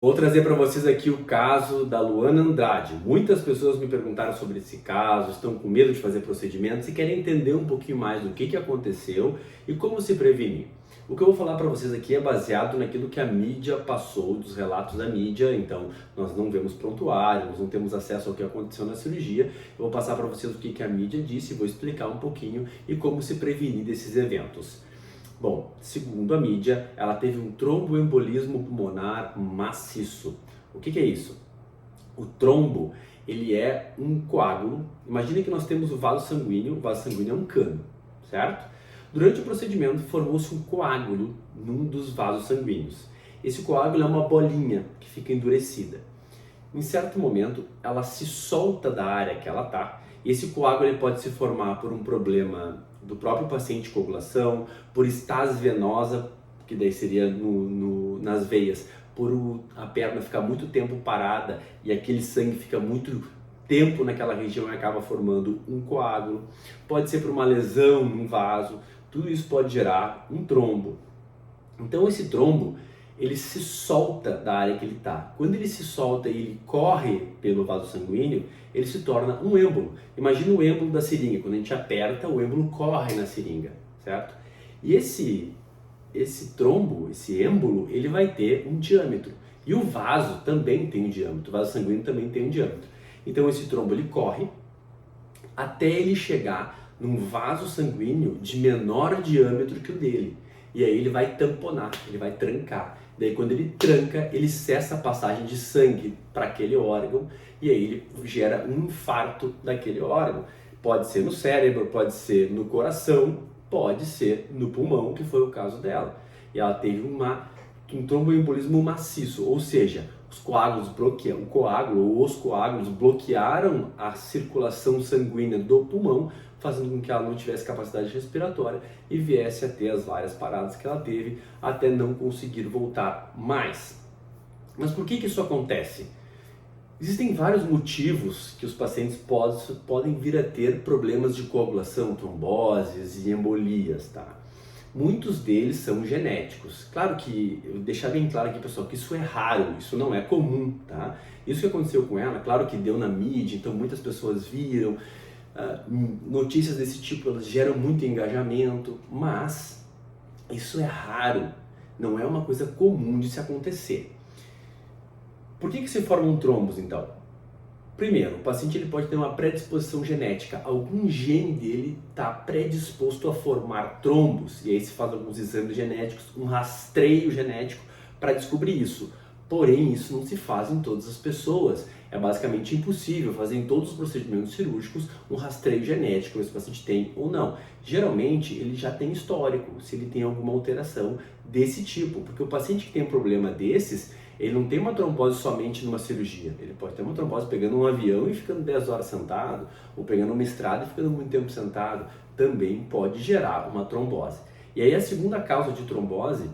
Vou trazer para vocês aqui o caso da Luana Andrade. Muitas pessoas me perguntaram sobre esse caso, estão com medo de fazer procedimentos e querem entender um pouquinho mais do que aconteceu e como se prevenir. O que eu vou falar para vocês aqui é baseado naquilo que a mídia passou, dos relatos da mídia, então nós não vemos prontuário, nós não temos acesso ao que aconteceu na cirurgia. Eu vou passar para vocês o que a mídia disse, vou explicar um pouquinho e como se prevenir desses eventos. Bom, segundo a mídia, ela teve um tromboembolismo pulmonar maciço. O que é isso? O trombo, ele é um coágulo. Imagine que nós temos o vaso sanguíneo é um cano, certo? Durante o procedimento, formou-se um coágulo num dos vasos sanguíneos. Esse coágulo é uma bolinha que fica endurecida. Em certo momento, ela se solta da área que ela está. E esse coágulo ele pode se formar por um problema do próprio paciente de coagulação, por estase venosa, que daí seria nas veias, por a perna ficar muito tempo parada e aquele sangue fica muito tempo naquela região e acaba formando um coágulo. Pode ser por uma lesão num vaso, tudo isso pode gerar um trombo. Então esse trombo, ele se solta da área que ele está. Quando ele se solta e ele corre pelo vaso sanguíneo, ele se torna um êmbolo. Imagina o êmbolo da seringa, quando a gente aperta, o êmbolo corre na seringa, certo? E esse trombo, esse êmbolo, ele vai ter um diâmetro. E o vaso também tem um diâmetro, o vaso sanguíneo também tem um diâmetro. Então esse trombo ele corre até ele chegar num vaso sanguíneo de menor diâmetro que o dele. E aí ele vai tamponar, ele vai trancar. Daí quando ele tranca, ele cessa a passagem de sangue para aquele órgão e aí ele gera um infarto daquele órgão. Pode ser no cérebro, pode ser no coração, pode ser no pulmão, que foi o caso dela. E ela teve um tromboembolismo maciço, ou seja, os coágulos bloquearam, os coágulos bloquearam a circulação sanguínea do pulmão, fazendo com que ela não tivesse capacidade respiratória e viesse a ter as várias paradas que ela teve até não conseguir voltar mais. Mas por que isso acontece? Existem vários motivos que os pacientes podem vir a ter problemas de coagulação, tromboses e embolias, tá? Muitos deles são genéticos. Claro que, eu deixar bem claro aqui, pessoal, que isso é raro, isso não é comum, tá? Isso que aconteceu com ela, claro que deu na mídia, então muitas pessoas viram. Notícias desse tipo, elas geram muito engajamento, mas isso é raro, não é uma coisa comum de se acontecer. Por que se formam trombos, então? Primeiro, o paciente ele pode ter uma predisposição genética, algum gene dele está predisposto a formar trombos, e aí se faz alguns exames genéticos, um rastreio genético para descobrir isso. Porém, isso não se faz em todas as pessoas. É basicamente impossível fazer em todos os procedimentos cirúrgicos um rastreio genético, se o paciente tem ou não. Geralmente, ele já tem histórico, se ele tem alguma alteração desse tipo, porque o paciente que tem um problema desses, ele não tem uma trombose somente numa cirurgia. Ele pode ter uma trombose pegando um avião e ficando 10 horas sentado, ou pegando uma estrada e ficando muito tempo sentado. Também pode gerar uma trombose. E aí a segunda causa de trombose,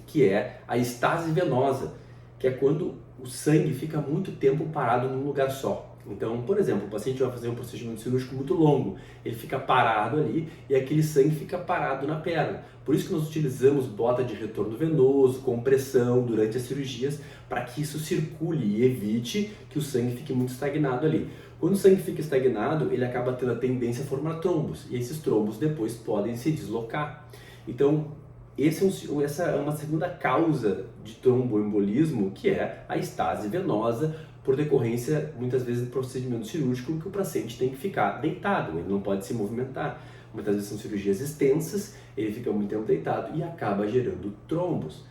que é a estase venosa, que é quando o sangue fica muito tempo parado num lugar só. Então, por exemplo, o paciente vai fazer um procedimento cirúrgico muito longo, ele fica parado ali e aquele sangue fica parado na perna. Por isso que nós utilizamos bota de retorno venoso, compressão durante as cirurgias, para que isso circule e evite que o sangue fique muito estagnado ali. Quando o sangue fica estagnado, ele acaba tendo a tendência a formar trombos, e esses trombos depois podem se deslocar. Então, essa é uma segunda causa de tromboembolismo, que é a estase venosa, por decorrência, muitas vezes, do procedimento cirúrgico que o paciente tem que ficar deitado, ele não pode se movimentar. Muitas vezes são cirurgias extensas, ele fica muito tempo deitado e acaba gerando trombos.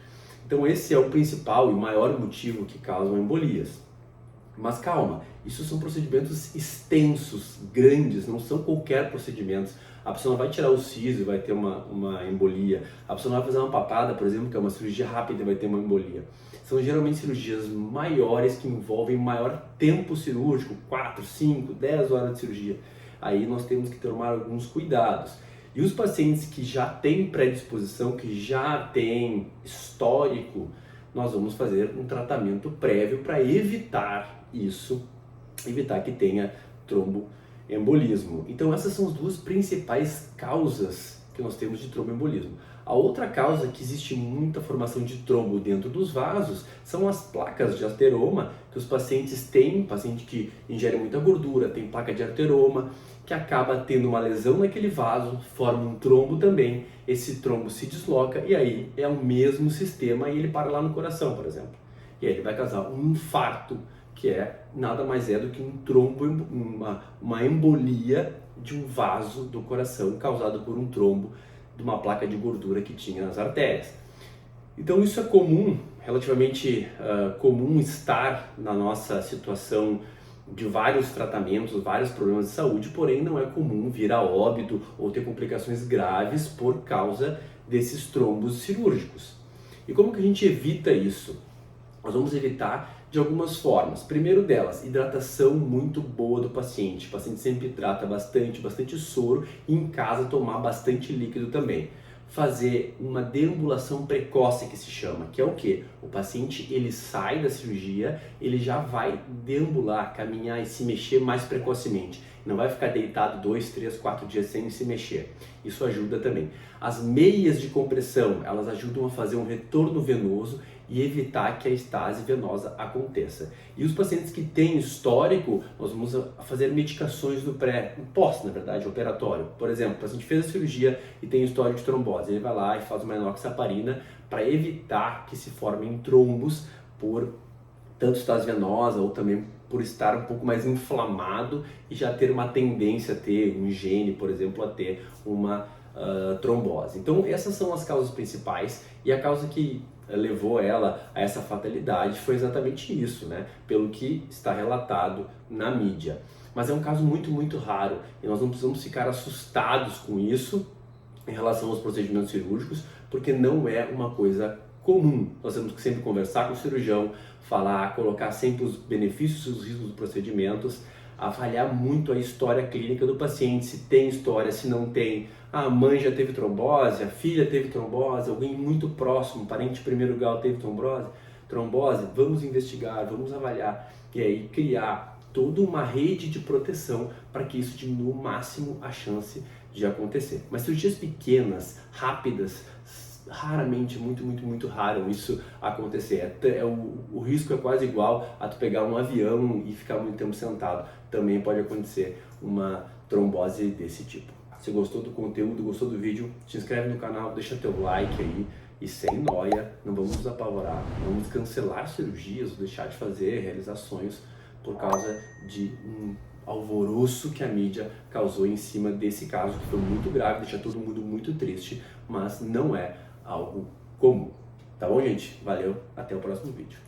Então esse é o principal e maior motivo que causam embolias. Mas calma, isso são procedimentos extensos, grandes, não são qualquer procedimento. A pessoa não vai tirar o siso e vai ter uma embolia. A pessoa não vai fazer uma papada, por exemplo, que é uma cirurgia rápida e vai ter uma embolia. São geralmente cirurgias maiores que envolvem maior tempo cirúrgico, 4, 5, 10 horas de cirurgia. Aí nós temos que tomar alguns cuidados. E os pacientes que já têm predisposição, que já têm histórico, nós vamos fazer um tratamento prévio para evitar isso, evitar que tenha tromboembolismo. Então essas são as duas principais causas que nós temos de tromboembolismo. A outra causa que existe muita formação de trombo dentro dos vasos são as placas de ateroma que os pacientes têm, paciente que ingere muita gordura, tem placa de ateroma, que acaba tendo uma lesão naquele vaso, forma um trombo também, esse trombo se desloca e aí é o mesmo sistema e ele para lá no coração, por exemplo. E aí ele vai causar um infarto, que nada mais é do que um trombo, uma embolia de um vaso do coração causado por um trombo de uma placa de gordura que tinha nas artérias. Então isso é comum, relativamente comum estar na nossa situação de vários tratamentos, vários problemas de saúde, porém não é comum vir a óbito ou ter complicações graves por causa desses trombos cirúrgicos. E como que a gente evita isso? Nós vamos evitar de algumas formas. Primeiro delas, hidratação muito boa do paciente. O paciente sempre hidrata bastante soro e em casa tomar bastante líquido também. Fazer uma deambulação precoce que se chama, que é o que? O paciente ele sai da cirurgia, ele já vai deambular, caminhar e se mexer mais precocemente. Não vai ficar deitado 2, 3, 4 dias sem se mexer. Isso ajuda também. As meias de compressão, elas ajudam a fazer um retorno venoso e evitar que a estase venosa aconteça. E os pacientes que têm histórico, nós vamos fazer medicações no pós, na verdade, operatório. Por exemplo, o paciente fez a cirurgia e tem histórico de trombose, ele vai lá e faz uma enoxaparina para evitar que se formem trombos por tanto estase venosa ou também por estar um pouco mais inflamado e já ter uma tendência a ter um gene, por exemplo, a ter uma trombose. Então essas são as causas principais e a causa que levou ela a essa fatalidade foi exatamente isso, né? Pelo que está relatado na mídia. Mas é um caso muito raro e nós não precisamos ficar assustados com isso em relação aos procedimentos cirúrgicos, porque não é uma coisa comum. Nós temos que sempre conversar com o cirurgião, falar, colocar sempre os benefícios e os riscos dos procedimentos, avaliar muito a história clínica do paciente, se tem história, se não tem. A mãe já teve trombose, a filha teve trombose, alguém muito próximo, parente de primeiro grau teve trombose, vamos investigar, vamos avaliar e aí criar toda uma rede de proteção para que isso diminua o máximo a chance de acontecer. Mas cirurgias pequenas, rápidas, raramente, muito raro isso acontecer. O risco é quase igual a tu pegar um avião e ficar muito tempo sentado. Também pode acontecer uma trombose desse tipo. Se gostou do conteúdo, gostou do vídeo, se inscreve no canal, deixa teu like aí e sem nóia, não vamos nos apavorar, não vamos cancelar cirurgias ou deixar de fazer, realizar sonhos por causa de um alvoroço que a mídia causou em cima desse caso, que foi muito grave, deixa todo mundo muito triste, mas não é algo comum. Tá bom, gente? Valeu, até o próximo vídeo.